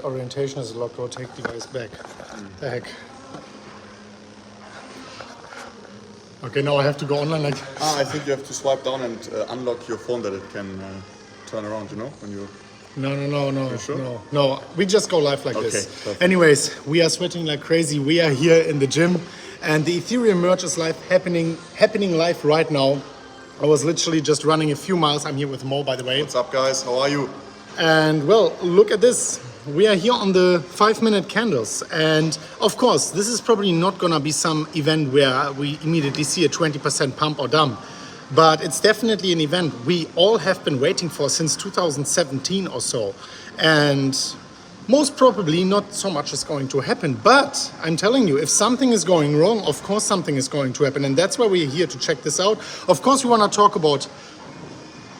orientation is locked. Rotate device back. The heck. Okay, now I have to go online like... I think you have to swipe down and unlock your phone that it can turn around, you know, when you... No, sure? no. We just go live like this. Perfect. Anyways, we are sweating like crazy. We are here in the gym and the Ethereum Merge is live happening live right now. I was literally just running a few miles. I'm here with Mo, by the way. What's up, guys? How are you? And well, look at this. We are here on the 5-minute candles. And of course, this is probably not gonna be some event where we immediately see a 20% pump or dump. But it's definitely an event we all have been waiting for since 2017 or so. And most probably not so much is going to happen. But I'm telling you, if something is going wrong, of course something is going to happen. And that's why we're here to check this out. Of course, we want to talk about,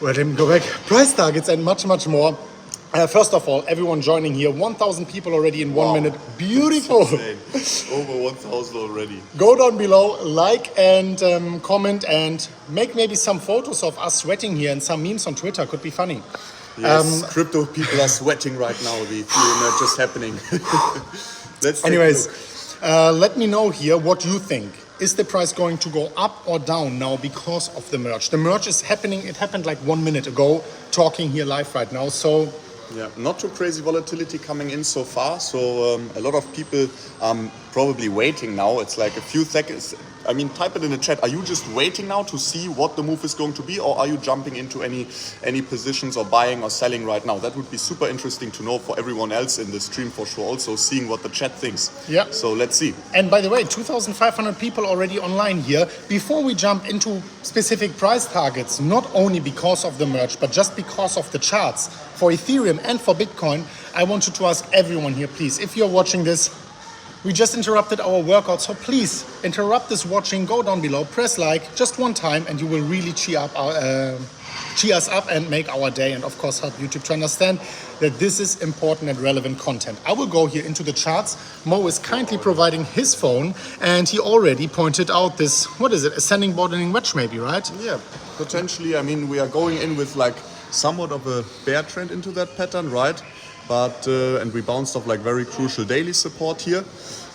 well, let me go back, price targets and much, much more. First of all, everyone joining here, 1,000 people already in 1 minute. Beautiful. Over 1,000 already. Go down below, like and comment and make maybe some photos of us sweating here and some memes on Twitter. Could be funny. Yes, crypto people are sweating right now. The Ethereum Merge is happening. Anyways, let me know here what you think. Is the price going to go up or down now because of the merge? The merge is happening. It happened like 1 minute ago, talking here live right now. So yeah, not too crazy volatility coming in so far. So a lot of people are probably waiting now. It's like a few seconds. I mean, type it in the chat. Are you just waiting now to see what the move is going to be, or are you jumping into any positions or buying or selling right now? That would be super interesting to know for everyone else in the stream for sure. Also seeing what the chat thinks. Yeah. So let's see. And by the way, 2,500 people already online here. Before we jump into specific price targets, not only because of the merge, but just because of the charts for Ethereum and for Bitcoin, I wanted to ask everyone here, please, if you're watching this, we just interrupted our workout, so please interrupt this watching, go down below, press like just one time, and you will really cheer us up and make our day, and of course help YouTube to understand that this is important and relevant content. I will go here into the charts. Mo is kindly providing his phone, and he already pointed out this, what is it, ascending broadening wedge maybe, right? Yeah, potentially. I mean, we are going in with like somewhat of a bear trend into that pattern, right? But and we bounced off like very crucial daily support here.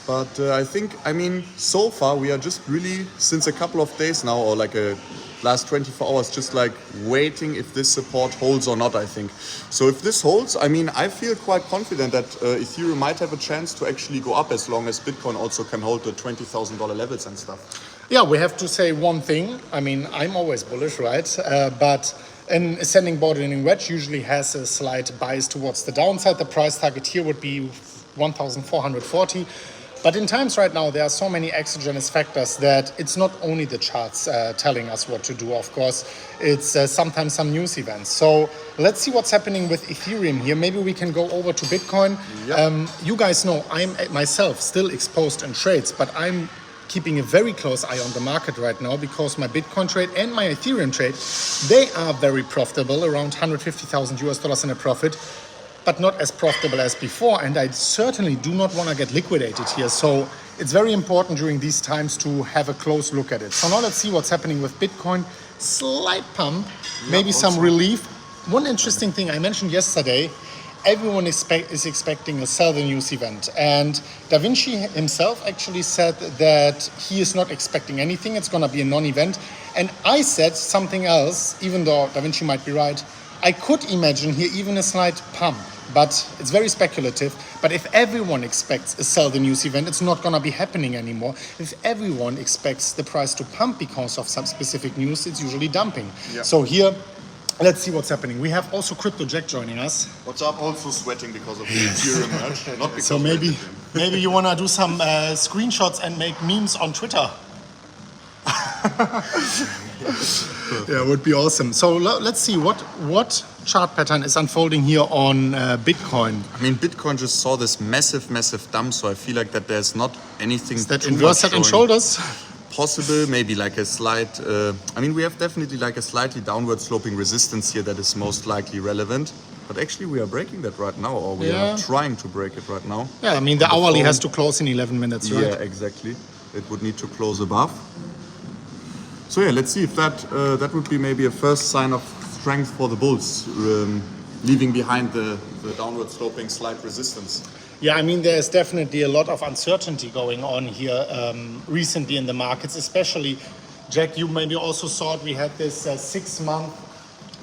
But I think, I mean, so far we are just really, since a couple of days now, or like a last 24 hours, just like waiting if this support holds or not, I think. So if this holds, I mean, I feel quite confident that Ethereum might have a chance to actually go up as long as Bitcoin also can hold the $20,000 levels and stuff. Yeah, we have to say one thing. I mean, I'm always bullish, right? But an ascending broadening wedge usually has a slight bias towards the downside. The price target here would be 1,440. But in times right now, there are so many exogenous factors that it's not only the charts telling us what to do, of course, it's sometimes some news events. So let's see what's happening with Ethereum here. Maybe we can go over to Bitcoin. Yep. You guys know I'm myself still exposed in trades, but I'm keeping a very close eye on the market right now because my Bitcoin trade and my Ethereum trade, they are very profitable, around 150,000 US dollars in a profit, but not as profitable as before, and I certainly do not want to get liquidated here. So it's very important during these times to have a close look at it. So now let's see what's happening with Bitcoin. Slight pump, maybe some relief. One interesting thing I mentioned yesterday, everyone is expecting a sell the news event, and Da Vinci himself actually said that he is not expecting anything. It's going to be a non-event, and I said something else, even though Da Vinci might be right. I could imagine here even a slight pump, but it's very speculative. But if everyone expects a sell the news event, it's not going to be happening anymore. If everyone expects the price to pump because of some specific news, it's usually dumping. Yeah. So here, let's see what's happening. We have also Crypto Jack joining us. What's up? Also sweating because of the Ethereum merge, not because so maybe you want to do some screenshots and make memes on Twitter. Yeah, would be awesome. So let's see what chart pattern is unfolding here on Bitcoin. I mean, Bitcoin just saw this massive dump, so I feel like that there's not anything. Is that inverse head and shoulders? Possible, maybe like a slight. I mean, we have definitely like a slightly downward sloping resistance here that is most likely relevant. But actually, we are breaking that right now, or we are trying to break it right now. Yeah, I mean, the hourly has to close in 11 minutes, right? Yeah, exactly. It would need to close above. So yeah, let's see if that would be maybe a first sign of strength for the bulls. leaving behind the downward sloping slight resistance. Yeah, I mean, there's definitely a lot of uncertainty going on here recently in the markets, especially, Jack, you maybe also saw it, we had this 6-month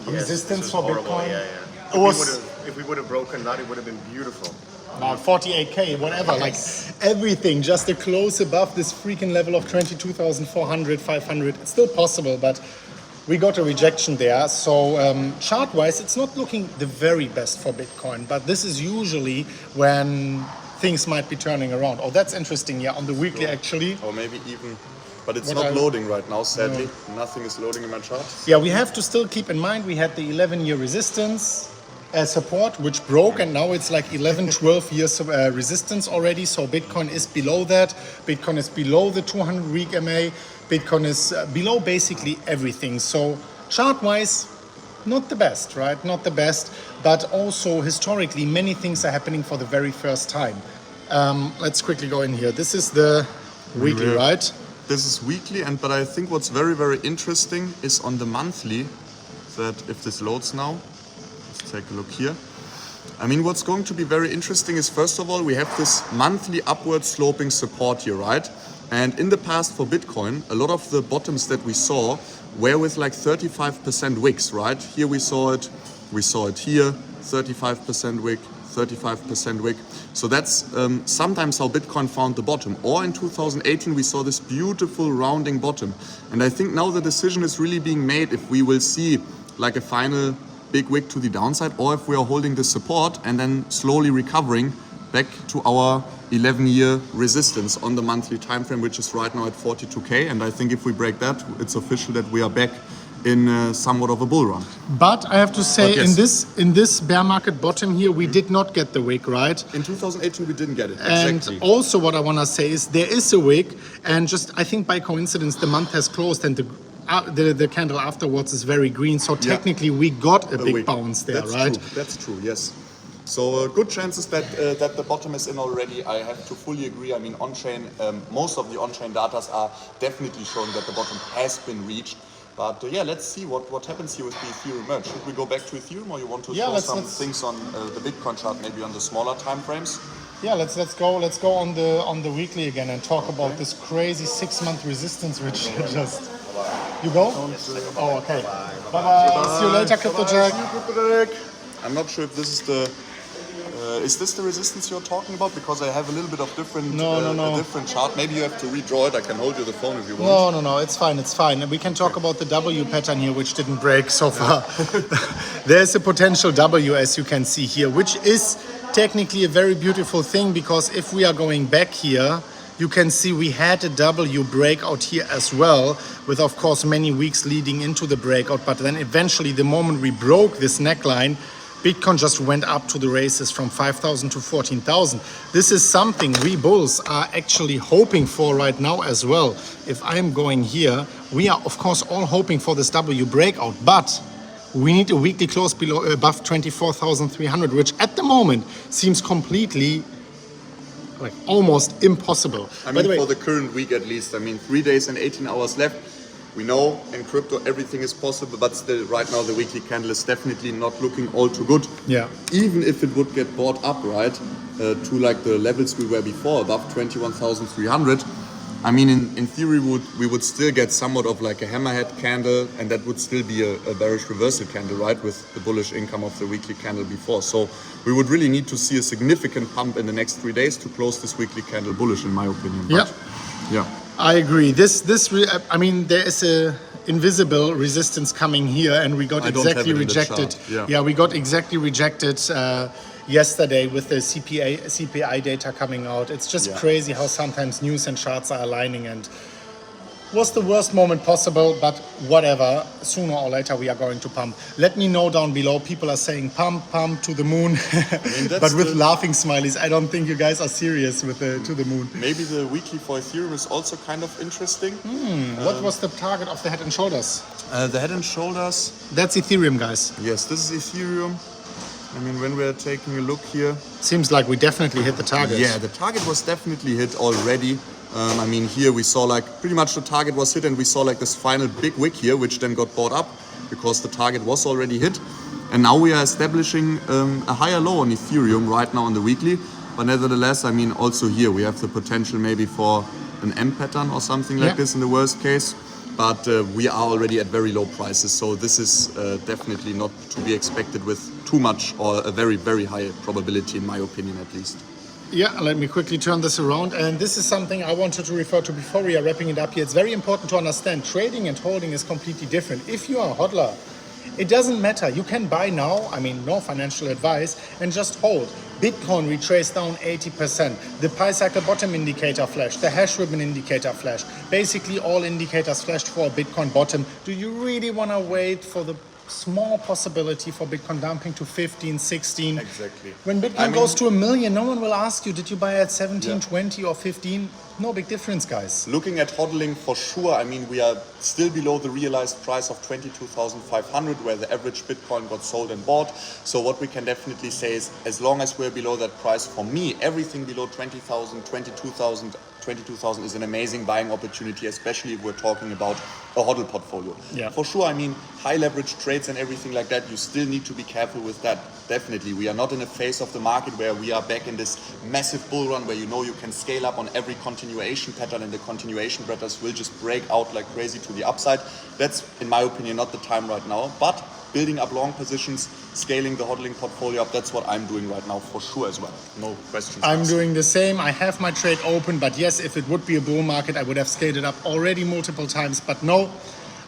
resistance for horrible. Bitcoin. If we would have broken that, it would have been beautiful. About 48K, whatever, like everything, just a close above this freaking level of 22,400, 500. It's still possible, but we got a rejection there. So chart-wise, it's not looking the very best for Bitcoin, but this is usually when things might be turning around. Oh, that's interesting, yeah, on the weekly actually. Or maybe even, but it's not loading right now, sadly. No. Nothing is loading in my chart. Yeah, we have to still keep in mind we had the 11-year resistance support, which broke, and now it's like 11, 12 years resistance already. So Bitcoin is below that. Bitcoin is below the 200-week MA. Bitcoin is below basically everything. So chart-wise, not the best, right? Not the best, but also historically, many things are happening for the very first time. Let's quickly go in here. This is the weekly, right? This is weekly, but I think what's very, very interesting is on the monthly, that if this loads now, let's take a look here. I mean, what's going to be very interesting is, first of all, we have this monthly upward sloping support here, right? And in the past for Bitcoin, a lot of the bottoms that we saw were with like 35% wicks, right? Here we saw it here, 35% wick, 35% wick. So that's sometimes how Bitcoin found the bottom. Or in 2018, we saw this beautiful rounding bottom. And I think now the decision is really being made if we will see like a final big wick to the downside, or if we are holding the support and then slowly recovering back to our 11-year resistance on the monthly time frame, which is right now at 42K. And I think if we break that, it's official that we are back in somewhat of a bull run. But I have to say, yes, in this bear market bottom here, we did not get the wick, right? In 2018, we didn't get it. And exactly. Also what I want to say is there is a wick, and just I think by coincidence the month has closed and the candle afterwards is very green. So technically we got a big wick. Bounce there, that's right? True. That's true, yes. So good chances that the bottom is in already. I have to fully agree. I mean, on-chain, most of the on-chain data are definitely showing that the bottom has been reached. But yeah, let's see what happens here with the ETHEREUM merge. Should we go back to Ethereum, or you want to show some things on the Bitcoin chart, maybe on the smaller time frames? Yeah, let's go on the weekly again and talk about this crazy 6-month resistance, which just. You go? Oh, okay. Bye-bye. See you later, Crypto Jack. I'm not sure if this is the. Is this the resistance you're talking about? Because I have a little bit of different, a different chart. Maybe you have to redraw it. I can hold you the phone if you want. No. It's fine. We can talk about the W pattern here, which didn't break so far. There's a potential W, as you can see here, which is technically a very beautiful thing, because if we are going back here, you can see we had a W breakout here as well, with of course many weeks leading into the breakout. But then eventually, the moment we broke this neckline, Bitcoin just went up to the races from 5,000 to 14,000. This is something we bulls are actually hoping for right now as well. If I'm going here, we are of course all hoping for this W breakout, but we need a weekly close above 24,300, which at the moment seems completely like almost impossible. I mean, for the current week at least. I mean, 3 days and 18 hours left. We know in crypto everything is possible, but still right now the weekly candle is definitely not looking all too good. Yeah. Even if it would get bought up, right, to like the levels we were before, above 21,300, I mean, in theory, we would still get somewhat of like a hammerhead candle, and that would still be a bearish reversal candle, right, with the bullish income of the weekly candle before. So we would really need to see a significant pump in the next 3 days to close this weekly candle bullish, in my opinion. But, yeah. I agree. I mean, there is a invisible resistance coming here, and we got exactly rejected. Yeah, we got exactly rejected yesterday with the CPI data coming out. It's just crazy how sometimes news and charts are aligning, and was the worst moment possible, but whatever. Sooner or later we are going to pump. Let me know down below. People are saying pump to the moon, but with laughing smileys. I don't think you guys are serious with the to the moon. Maybe the weekly for Ethereum is also kind of interesting. What was the target of the head and shoulders? The head and shoulders. That's Ethereum, guys. Yes, this is Ethereum. I mean, when we're taking a look here, seems like we definitely hit the target. Yeah, the target was definitely hit already. I mean, here we saw like pretty much the target was hit, and we saw like this final big wick here, which then got bought up because the target was already hit. And now we are establishing a higher low on Ethereum right now on the weekly. But nevertheless, I mean, also here we have the potential maybe for an M pattern or something like this in the worst case. But we are already at very low prices. So this is definitely not to be expected with too much or a very, very high probability in my opinion at least. Yeah, let me quickly turn this around. And this is something I wanted to refer to before we are wrapping it up here. It's very important to understand trading and holding is completely different. If you are a hodler, it doesn't matter. You can buy now, I mean, no financial advice, and just hold. Bitcoin retraced down 80%. The Pi cycle bottom indicator flashed. The hash ribbon indicator flashed. Basically, all indicators flashed for a Bitcoin bottom. Do you really want to wait for the small possibility for Bitcoin dumping to 15, 16? Exactly. When Bitcoin goes to 1 million, no one will ask you, did you buy at 17, 20 or 15? No big difference, guys. Looking at hodling for sure, I mean, we are still below the realized price of 22,500 where the average Bitcoin got sold and bought. So what we can definitely say is as long as we're below that price, for me, everything below 20,000, 22,000 is an amazing buying opportunity, especially if we're talking about a hodl portfolio. Yeah. For sure, I mean, high leverage trades and everything like that, you still need to be careful with that. Definitely, we are not in a phase of the market where we are back in this massive bull run where you know you can scale up on every continuation pattern and the continuation patterns will just break out like crazy to the upside. That's, in my opinion, not the time right now. But building up long positions, scaling the hodling portfolio up, that's what I'm doing right now for sure as well. No questions I'm asked. doing the same. I have my trade open, but yes, if it would be a bull market, I would have scaled it up already multiple times. But no,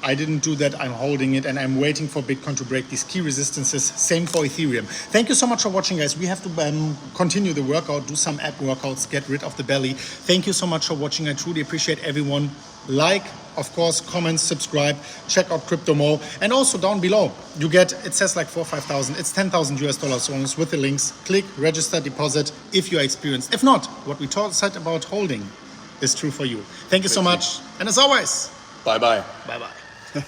I didn't do that. I'm holding it and I'm waiting for Bitcoin to break these key resistances. Same for Ethereum. Thank you so much for watching, guys. We have to continue the workout, do some ab workouts, get rid of the belly. Thank you so much for watching. I truly appreciate everyone. Like, of course, comment, subscribe, check out CryptoMo. And also down below, you get, it says like 4,000 or 5,000. It's $10,000 only with the links. Click, register, deposit if you are experienced. If not, what we said about holding is true for you. Thank you so much. And as always, Bye-bye. bye-bye.